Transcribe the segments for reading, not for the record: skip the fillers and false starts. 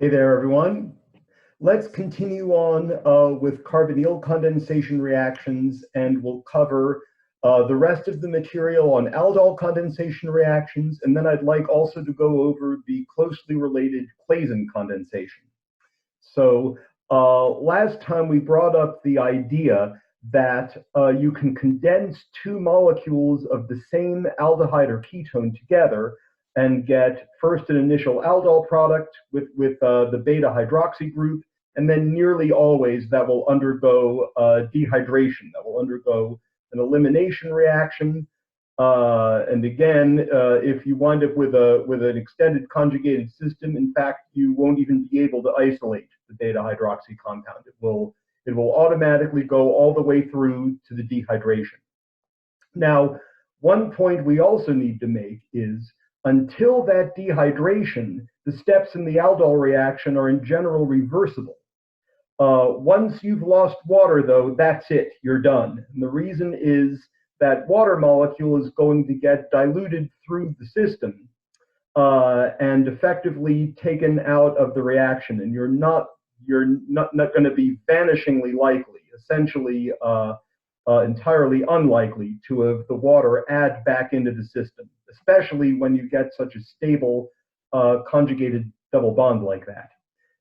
Hey there, everyone. Let's continue on with carbonyl condensation reactions, and we'll cover the rest of the material on aldol condensation reactions, and then I'd like also to go over the closely related Claisen condensation. So last time we brought up the idea that you can condense two molecules of the same aldehyde or ketone together and get first an initial aldol product with the beta hydroxy group, and then nearly always that will undergo dehydration, that will undergo an elimination reaction. And again, if you wind up with an extended conjugated system, in fact, you won't even be able to isolate the beta hydroxy compound. It will automatically go all the way through to the dehydration. Now, one point we also need to make is until that dehydration, the steps in the aldol reaction are in general reversible. Once you've lost water, though, that's it, you're done. And the reason is that water molecule is going to get diluted through the system and effectively taken out of the reaction, and you're not going to be vanishingly likely, essentially entirely unlikely to have the water add back into the system, especially when you get such a stable conjugated double bond like that.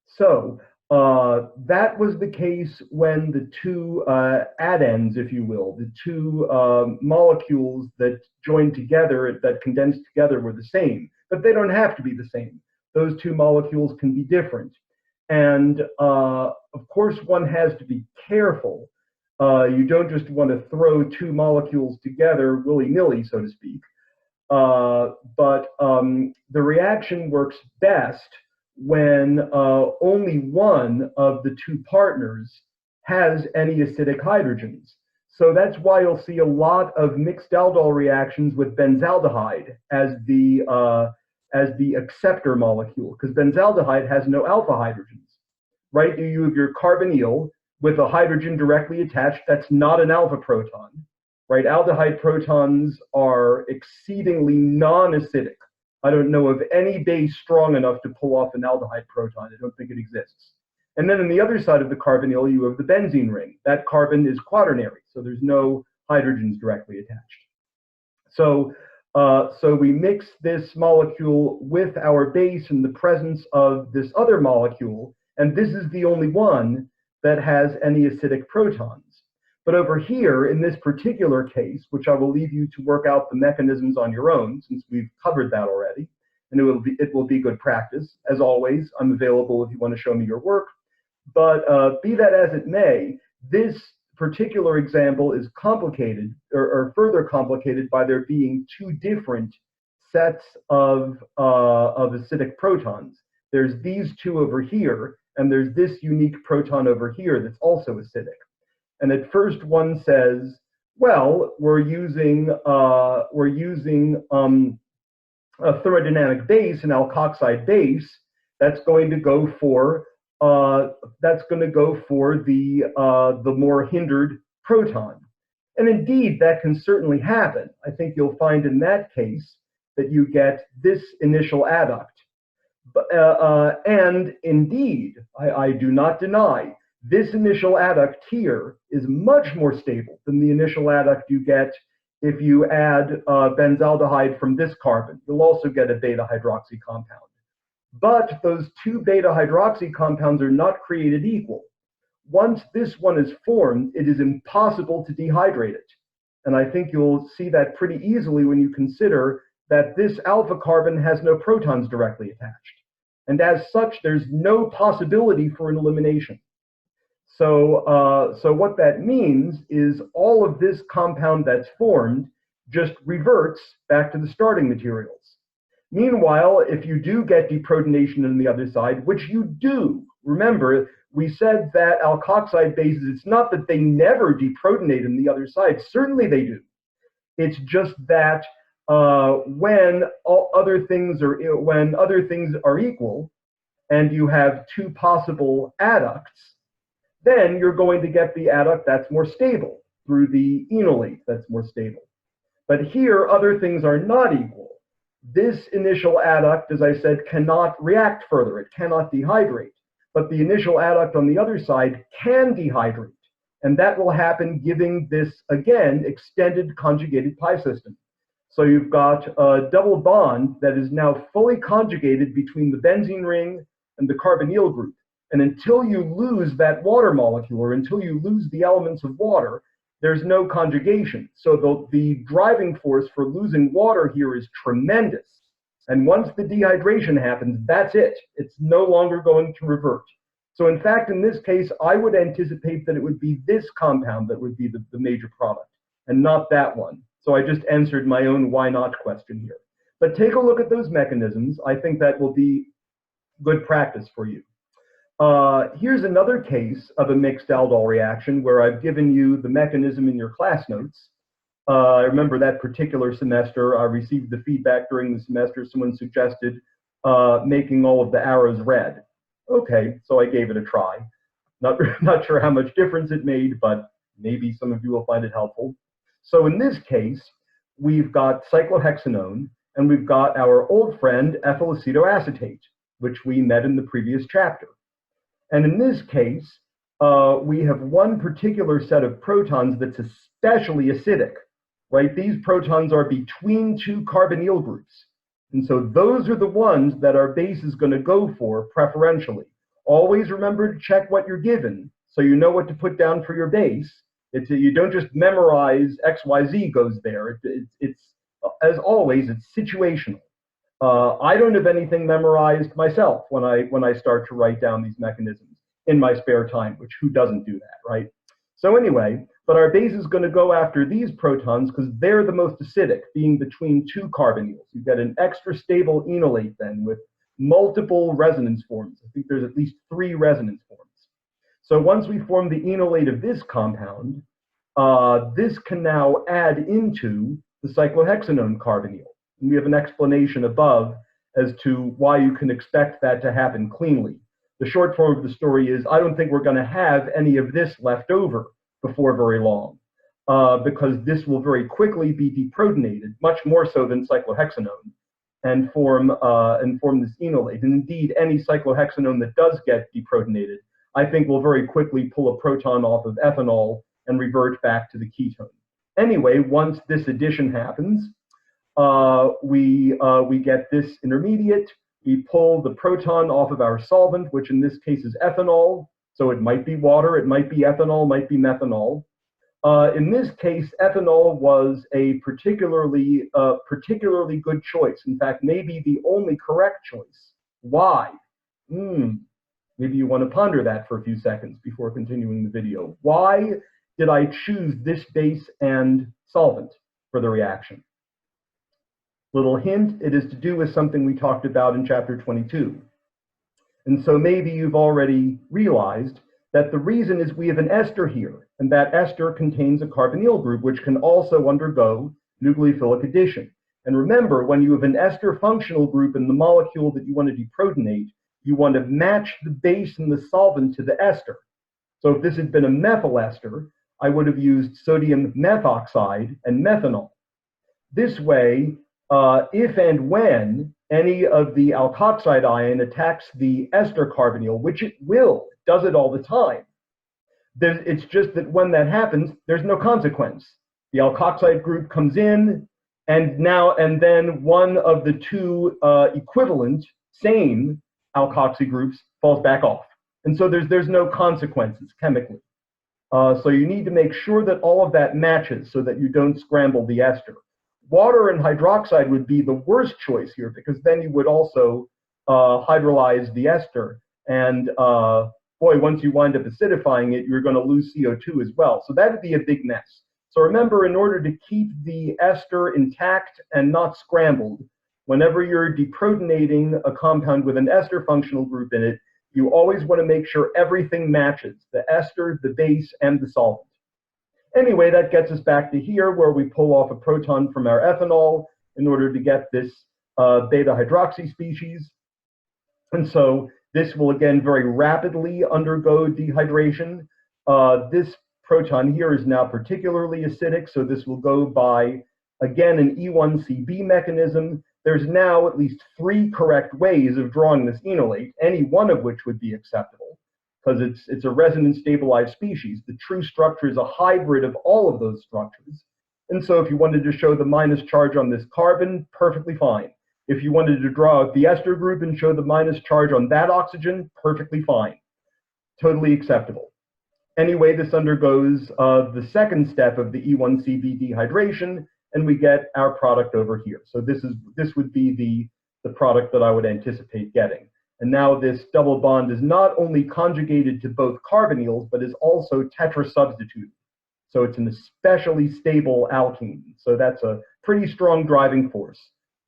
So that was the case when the two addends, if you will, the two molecules that joined together, that condensed together, were the same, but they don't have to be the same. Those two molecules can be different. And of course, one has to be careful. You don't just want to throw two molecules together willy-nilly, so to speak. But the reaction works best when only one of the two partners has any acidic hydrogens. So that's why you'll see a lot of mixed aldol reactions with benzaldehyde as the acceptor molecule, because benzaldehyde has no alpha hydrogens, right? You have your carbonyl with a hydrogen directly attached. That's not an alpha proton, right? Aldehyde protons are exceedingly non-acidic. I don't know of any base strong enough to pull off an aldehyde proton. I don't think it exists. And then on the other side of the carbonyl, you have the benzene ring. That carbon is quaternary, so there's no hydrogens directly attached. So we mix this molecule with our base in the presence of this other molecule, and this is the only one that has any acidic protons. But over here, in this particular case, which I will leave you to work out the mechanisms on your own, since we've covered that already, and it will be good practice. As always, I'm available if you want to show me your work. But be that as it may, this particular example is complicated, or further complicated, by there being two different sets of acidic protons. There's these two over here, and there's this unique proton over here that's also acidic. And at first one says, well, we're using a thermodynamic base, an alkoxide base, that's going to go for the more hindered proton. And indeed, that can certainly happen. I think you'll find in that case that you get this initial adduct. And indeed, I do not deny, this initial adduct here is much more stable than the initial adduct you get if you add benzaldehyde from this carbon. You'll also get a beta hydroxy compound. But those two beta hydroxy compounds are not created equal. Once this one is formed, it is impossible to dehydrate it. And I think you'll see that pretty easily when you consider that this alpha carbon has no protons directly attached. And as such, there's no possibility for an elimination. So what that means is all of this compound that's formed just reverts back to the starting materials. Meanwhile, if you do get deprotonation on the other side, which you do, remember, we said that alkoxide bases, it's not that they never deprotonate on the other side. Certainly they do. It's just that when other things are equal, and you have two possible adducts, then you're going to get the adduct that's more stable through the enolate that's more stable. But here, other things are not equal. This initial adduct, as I said, cannot react further. It cannot dehydrate. But the initial adduct on the other side can dehydrate. And that will happen giving this, again, extended conjugated pi system. So you've got a double bond that is now fully conjugated between the benzene ring and the carbonyl group. And until you lose that water molecule, or until you lose the elements of water, there's no conjugation. So the driving force for losing water here is tremendous. And once the dehydration happens, that's it. It's no longer going to revert. So in fact, in this case, I would anticipate that it would be this compound that would be the major product, and not that one. So I just answered my own why not question here. But take a look at those mechanisms. I think that will be good practice for you. Here's another case of a mixed aldol reaction where I've given you the mechanism in your class notes. I remember that particular semester, I received the feedback during the semester, someone suggested making all of the arrows red. Okay, so I gave it a try. Not sure how much difference it made, but maybe some of you will find it helpful. So in this case, we've got cyclohexanone, and we've got our old friend ethyl acetoacetate, which we met in the previous chapter. And in this case, we have one particular set of protons that's especially acidic, right? These protons are between two carbonyl groups. And so those are the ones that our base is going to go for preferentially. Always remember to check what you're given so you know what to put down for your base. You don't just memorize XYZ goes there. It's as always, it's situational. I don't have anything memorized myself when I start to write down these mechanisms in my spare time, which who doesn't do that, right? So anyway, but our base is going to go after these protons because they're the most acidic, being between two carbonyls. You get an extra stable enolate then with multiple resonance forms. I think there's at least 3 resonance forms. So once we form the enolate of this compound, this can now add into the cyclohexanone carbonyl. And we have an explanation above as to why you can expect that to happen cleanly. The short form of the story is I don't think we're going to have any of this left over before very long, because this will very quickly be deprotonated, much more so than cyclohexanone, and form this enolate. And indeed, any cyclohexanone that does get deprotonated, I think will very quickly pull a proton off of ethanol and revert back to the ketone. Anyway, once this addition happens, we get this intermediate. We pull the proton off of our solvent, which in this case is ethanol. So it might be water, it might be ethanol, might be methanol. In this case, ethanol was a particularly good choice. In fact, maybe the only correct choice. Why? Maybe you want to ponder that for a few seconds before continuing the video. Why did I choose this base and solvent for the reaction? Little hint, it is to do with something we talked about in chapter 22. And so maybe you've already realized that the reason is we have an ester here, and that ester contains a carbonyl group, which can also undergo nucleophilic addition. And remember, when you have an ester functional group in the molecule that you want to deprotonate, you want to match the base and the solvent to the ester. So if this had been a methyl ester, I would have used sodium methoxide and methanol. This way, if and when any of the alkoxide ion attacks the ester carbonyl, which it will, it does it all the time, it's just that when that happens, there's no consequence. The alkoxide group comes in, and then one of the 2 equivalent, same alkoxy groups falls back off. And so there's no consequences chemically. So you need to make sure that all of that matches so that you don't scramble the ester. Water and hydroxide would be the worst choice here, because then you would also hydrolyze the ester. And boy, once you wind up acidifying it, you're going to lose CO2 as well. So that would be a big mess. So remember, in order to keep the ester intact and not scrambled, whenever you're deprotonating a compound with an ester functional group in it, you always want to make sure everything matches, the ester, the base, and the solvent. Anyway, that gets us back to here, where we pull off a proton from our ethanol in order to get this beta hydroxy species. And so this will again very rapidly undergo dehydration. This proton here is now particularly acidic, so this will go by, again, an E1CB mechanism there's now at least 3 correct ways of drawing this enolate, any one of which would be acceptable, because it's a resonance stabilized species. The true structure is a hybrid of all of those structures. And so if you wanted to show the minus charge on this carbon, perfectly fine. If you wanted to draw the ester group and show the minus charge on that oxygen, perfectly fine. Totally acceptable. Anyway, this undergoes the second step of the E1CB dehydration, and we get our product over here. So this would be the product that I would anticipate getting. And now this double bond is not only conjugated to both carbonyls, but is also tetrasubstituted. So it's an especially stable alkene. So that's a pretty strong driving force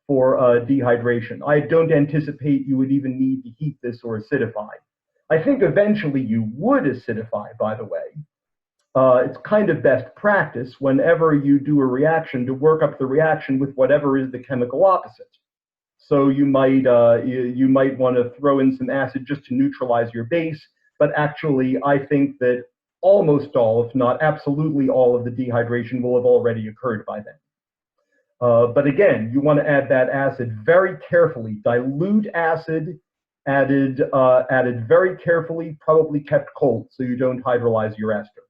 for dehydration. I don't anticipate you would even need to heat this or acidify. I think eventually you would acidify, by the way. It's kind of best practice whenever you do a reaction to work up the reaction with whatever is the chemical opposite. So you might want to throw in some acid just to neutralize your base, but actually I think that almost all, if not absolutely all, of the dehydration will have already occurred by then. But again, you want to add that acid very carefully. Dilute acid, added very carefully, probably kept cold so you don't hydrolyze your ester.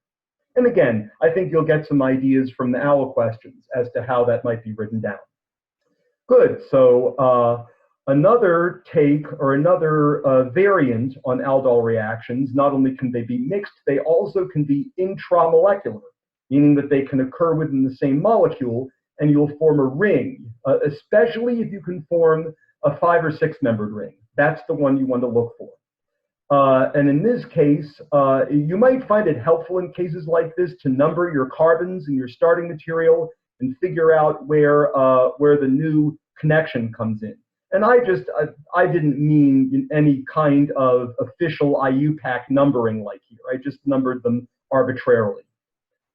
And again, I think you'll get some ideas from the OWL questions as to how that might be written down. Good, so another take or another variant on aldol reactions, not only can they be mixed, they also can be intramolecular, meaning that they can occur within the same molecule and you'll form a ring, especially if you can form a 5 or 6 membered ring. That's the one you want to look for. And in this case, you might find it helpful in cases like this to number your carbons in your starting material and figure out where the new connection comes in. And I didn't mean any kind of official IUPAC numbering like here. I just numbered them arbitrarily.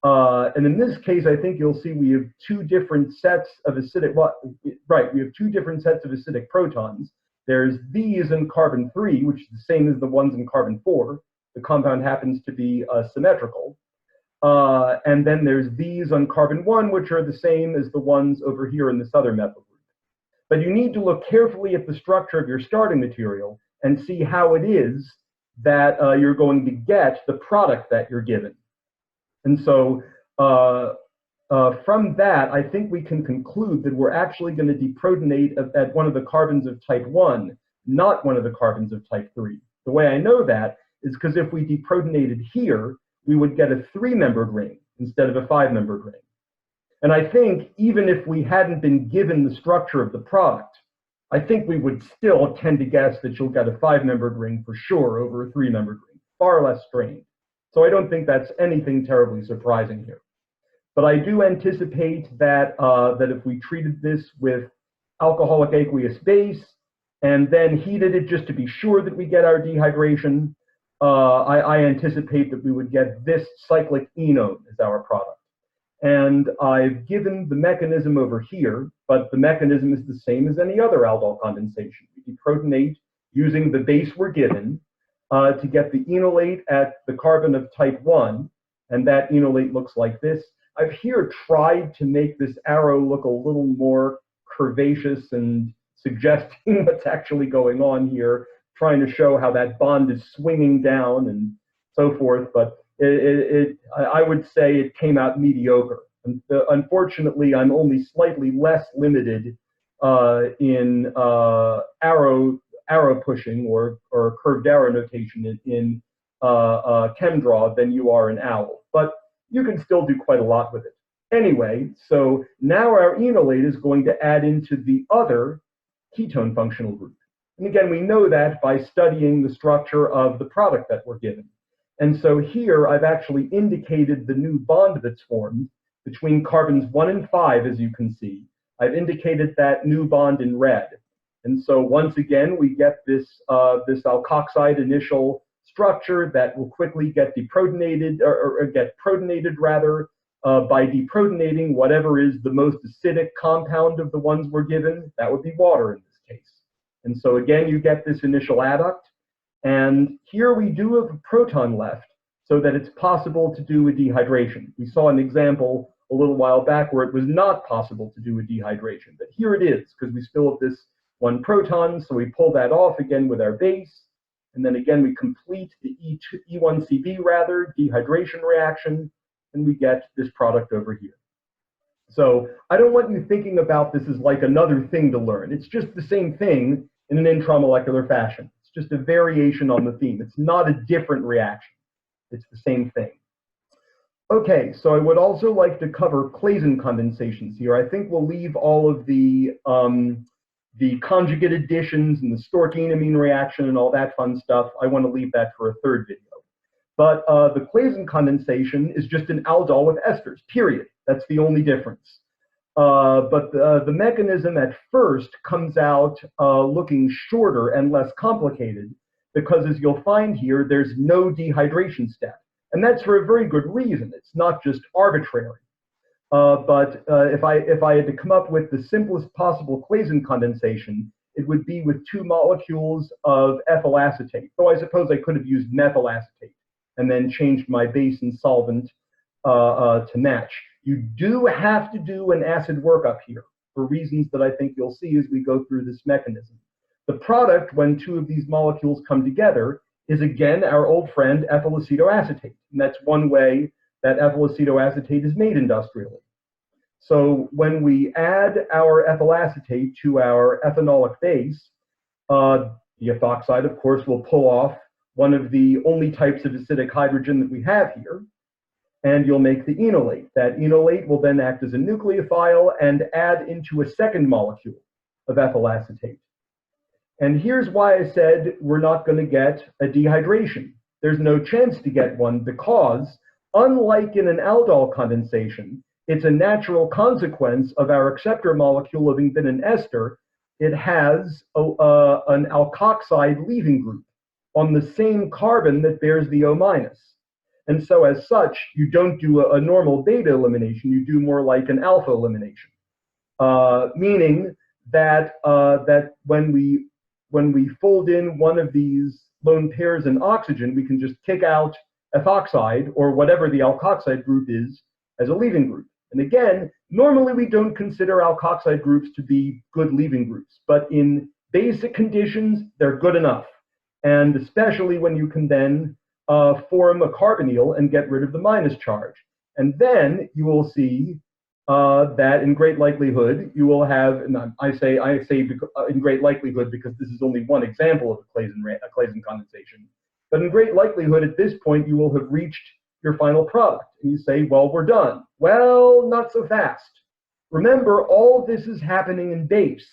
And in this case, I think you'll see we have 2 different sets of acidic, we have 2 different sets of acidic protons. There's these in carbon 3, which is the same as the ones in carbon 4. The compound happens to be symmetrical. And then there's these on carbon 1, which are the same as the ones over here in this other methyl group. But you need to look carefully at the structure of your starting material and see how it is that you're going to get the product that you're given. And so from that, I think we can conclude that we're actually going to deprotonate at one of the carbons of type 1, not one of the carbons of type 3. The way I know that is because if we deprotonated here, we would get a 3-membered ring instead of a 5-membered ring. And I think even if we hadn't been given the structure of the product, I think we would still tend to guess that you'll get a 5-membered ring for sure over a 3-membered ring, far less strained. So I don't think that's anything terribly surprising here. But I do anticipate that, that if we treated this with alcoholic aqueous base and then heated it just to be sure that we get our dehydration, I anticipate that we would get this cyclic enone as our product. And I've given the mechanism over here, but the mechanism is the same as any other aldol condensation. We deprotonate using the base we're given to get the enolate at the carbon of type 1, and that enolate looks like this. I've here tried to make this arrow look a little more curvaceous and suggesting what's actually going on here, trying to show how that bond is swinging down and so forth, but I would say it came out mediocre. And, unfortunately, I'm only slightly less limited in arrow pushing or curved arrow notation in ChemDraw than you are in OWL, but you can still do quite a lot with it. Anyway, so now our enolate is going to add into the other ketone functional group. And again, we know that by studying the structure of the product that we're given. And so here I've actually indicated the new bond that's formed between carbons 1 and 5, as you can see. I've indicated that new bond in red. And so once again, we get this, this alkoxide initial structure that will quickly get deprotonated, or get protonated rather, by deprotonating whatever is the most acidic compound of the ones we're given. That would be water in this case. And so again, you get this initial adduct. And here we do have a proton left so that it's possible to do a dehydration. We saw an example a a little while back where it was not possible to do a dehydration. But here it is, because we still have this one proton, so we pull that off again with our base, and then again we complete the E1CB dehydration reaction, and we get this product over here. So I don't want you thinking about this as like another thing to learn. It's just the same thing in an intramolecular fashion. It's just a variation on the theme. It's not a different reaction. It's the same thing. Okay, so I would also like to cover Claisen condensations here. I think we'll leave all of the conjugate additions and the Stork-enamine reaction and all that fun stuff. I want to leave that for a third video. But the Claisen condensation is just an aldol with esters, period. That's the only difference. But the mechanism at first comes out looking shorter and less complicated because, as you'll find here, there's no dehydration step. And that's for a very good reason. It's not just arbitrary. But if I had to come up with the simplest possible Claisen condensation, it would be with 2 molecules of ethyl acetate. Though I suppose I could have used methyl acetate and then changed my base and solvent to match. You do have to do an acid workup here for reasons that I think you'll see as we go through this mechanism. The product, when 2 of these molecules come together, is again our old friend ethyl acetoacetate. And that's one way that ethyl acetoacetate is made industrially. So when we add our ethyl acetate to our ethanolic base, the ethoxide, of course, will pull off one of the only types of acidic hydrogen that we have here, and you'll make the enolate. That enolate will then act as a nucleophile and add into a second molecule of ethyl acetate. And here's why I said we're not going to get a dehydration. There's no chance to get one because, unlike in an aldol condensation, it's a natural consequence of our acceptor molecule having been an ester. It has an alkoxide leaving group on the same carbon that bears the O-. And so as such, you don't do a normal beta elimination, you do more like an alpha elimination, meaning that, when we fold in one of these lone pairs in oxygen, we can just kick out ethoxide or whatever the alkoxide group is as a leaving group. And again, normally we don't consider alkoxide groups to be good leaving groups, but in basic conditions, they're good enough. And especially when you can then form a carbonyl and get rid of the minus charge. And then you will see that in great likelihood you will have, and I say in great likelihood because this is only one example of a Claisen condensation, but in great likelihood at this point you will have reached your final product. And you say, well, we're done. Well, not so fast. Remember, all this is happening in base.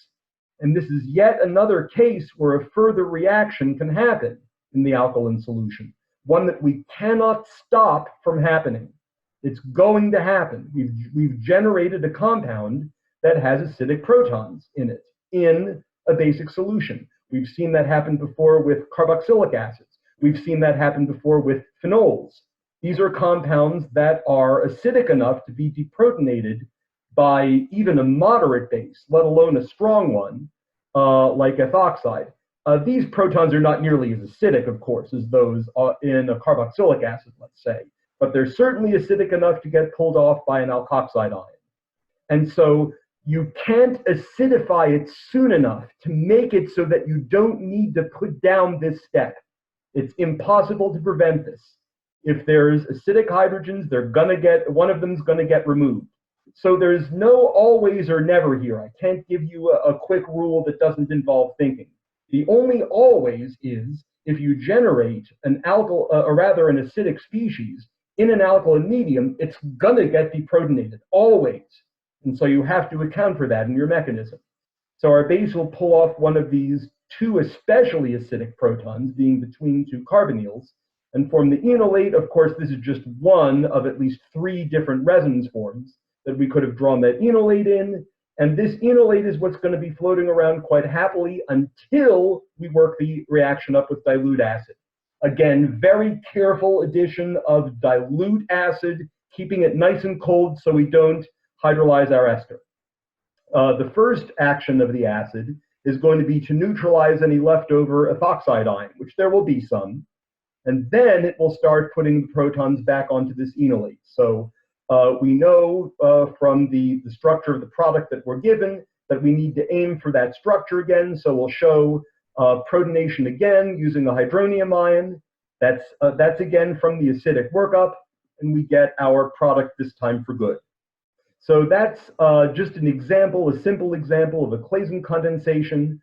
And this is yet another case where a further reaction can happen in the alkaline solution, one that we cannot stop from happening. It's going to happen. We've generated a compound that has acidic protons in it, in a basic solution. We've seen that happen before with carboxylic acids. We've seen that happen before with phenols. These are compounds that are acidic enough to be deprotonated by even a moderate base, let alone a strong one, like ethoxide. These protons are not nearly as acidic, of course, as those in a carboxylic acid, let's say, but they're certainly acidic enough to get pulled off by an alkoxide ion. And so you can't acidify it soon enough to make it so that you don't need to put down this step. It's impossible to prevent this. If there's acidic hydrogens, one of them's gonna get removed. So there's no always or never here. I can't give you a quick rule that doesn't involve thinking. The only always is if you generate an acidic species in an alkaline medium, it's gonna get deprotonated, always. And so you have to account for that in your mechanism. So our base will pull off one of these 2 especially acidic protons, being between 2 carbonyls, and form the enolate. Of course, this is just one of at least 3 different resonance forms that we could have drawn that enolate in. And this enolate is what's going to be floating around quite happily until we work the reaction up with dilute acid. Again, very careful addition of dilute acid, keeping it nice and cold so we don't hydrolyze our ester. The first action of the acid is going to be to neutralize any leftover ethoxide ion, which there will be some. And then it will start putting the protons back onto this enolate. So We know from the structure of the product that we're given that we need to aim for that structure again. So we'll show protonation again using a hydronium ion. That's again from the acidic workup, and we get our product this time for good. So that's just an example, a simple example of a Claisen condensation,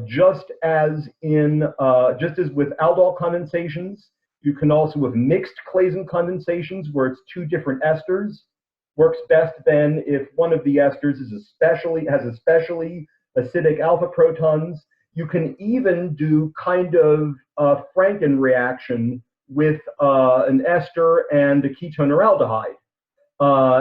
just as with aldol condensations. You can also have mixed Claisen condensations where it's two different esters. Works best then if one of the esters has especially acidic alpha protons. You can even do kind of a Franken reaction with an ester and a ketone or aldehyde.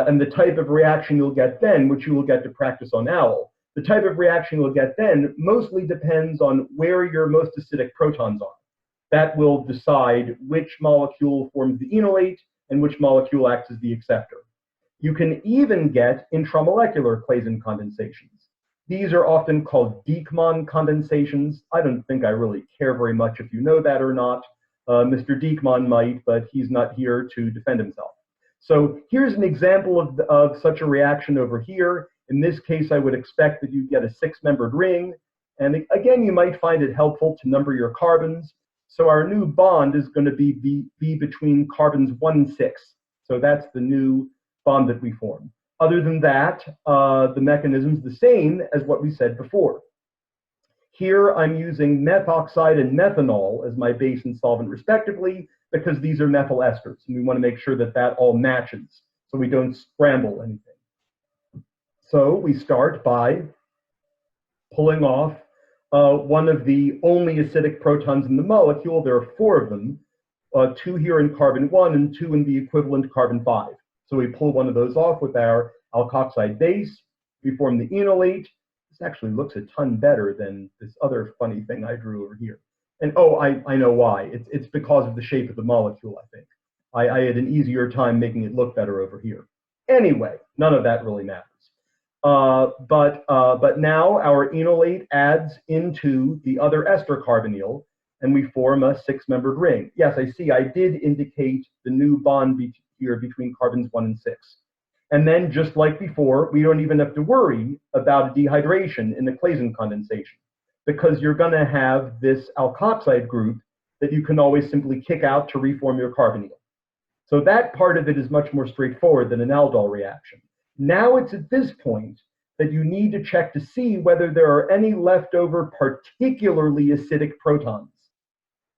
And the type of reaction you'll get then, which you will get to practice on OWL, the type of reaction you'll get then mostly depends on where your most acidic protons are. That will decide which molecule forms the enolate and which molecule acts as the acceptor. You can even get intramolecular Claisen condensations. These are often called Dieckmann condensations. I don't think I really care very much if you know that or not. Mr. Dieckmann might, but he's not here to defend himself. So here's an example of such a reaction over here. In this case, I would expect that you get a 6-membered ring. And again, you might find it helpful to number your carbons. So our new bond is going to be between carbons 1 and 6. So that's the new bond that we form. Other than that, the mechanism is the same as what we said before. Here I'm using methoxide and methanol as my base and solvent respectively, because these are methyl esters, and we want to make sure that that all matches so we don't scramble anything. So we start by pulling off one of the only acidic protons in the molecule. There are 4 of them, 2 here in carbon 1 and 2 in the equivalent carbon 5. So we pull one of those off with our alkoxide base. We form the enolate. This actually looks a ton better than this other funny thing I drew over here. And oh, I know why. It's because of the shape of the molecule, I think. I had an easier time making it look better over here. Anyway, none of that really matters. But now our enolate adds into the other ester carbonyl, and we form a 6-membered ring. Yes, I see I did indicate the new bond here between carbons 1 and 6. And then, just like before, we don't even have to worry about dehydration in the Claisen condensation, because you're going to have this alkoxide group that you can always simply kick out to reform your carbonyl. So that part of it is much more straightforward than an aldol reaction. Now it's at this point that you need to check to see whether there are any leftover particularly acidic protons.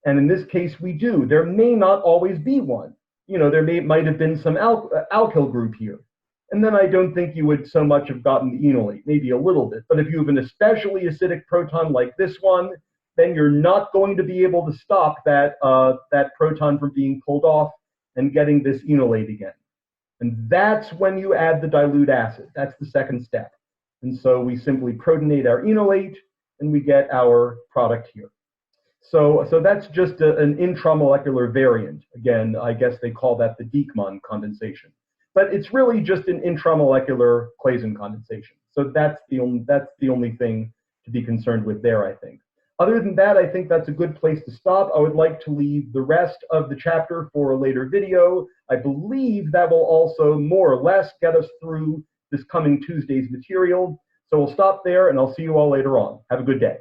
And in this case, we do. There may not always be one. You know, there might have been some alkyl group here. And then I don't think you would so much have gotten the enolate, maybe a little bit. But if you have an especially acidic proton like this one, then you're not going to be able to stop that, that proton from being pulled off and getting this enolate again. And that's when you add the dilute acid. That's the second step. And so we simply protonate our enolate, and we get our product here. So that's just an intramolecular variant. Again, I guess they call that the Dieckmann condensation. But it's really just an intramolecular Claisen condensation. So that's the only thing to be concerned with there, I think. Other than that, I think that's a good place to stop. I would like to leave the rest of the chapter for a later video. I believe that will also more or less get us through this coming Tuesday's material. So we'll stop there, and I'll see you all later on. Have a good day.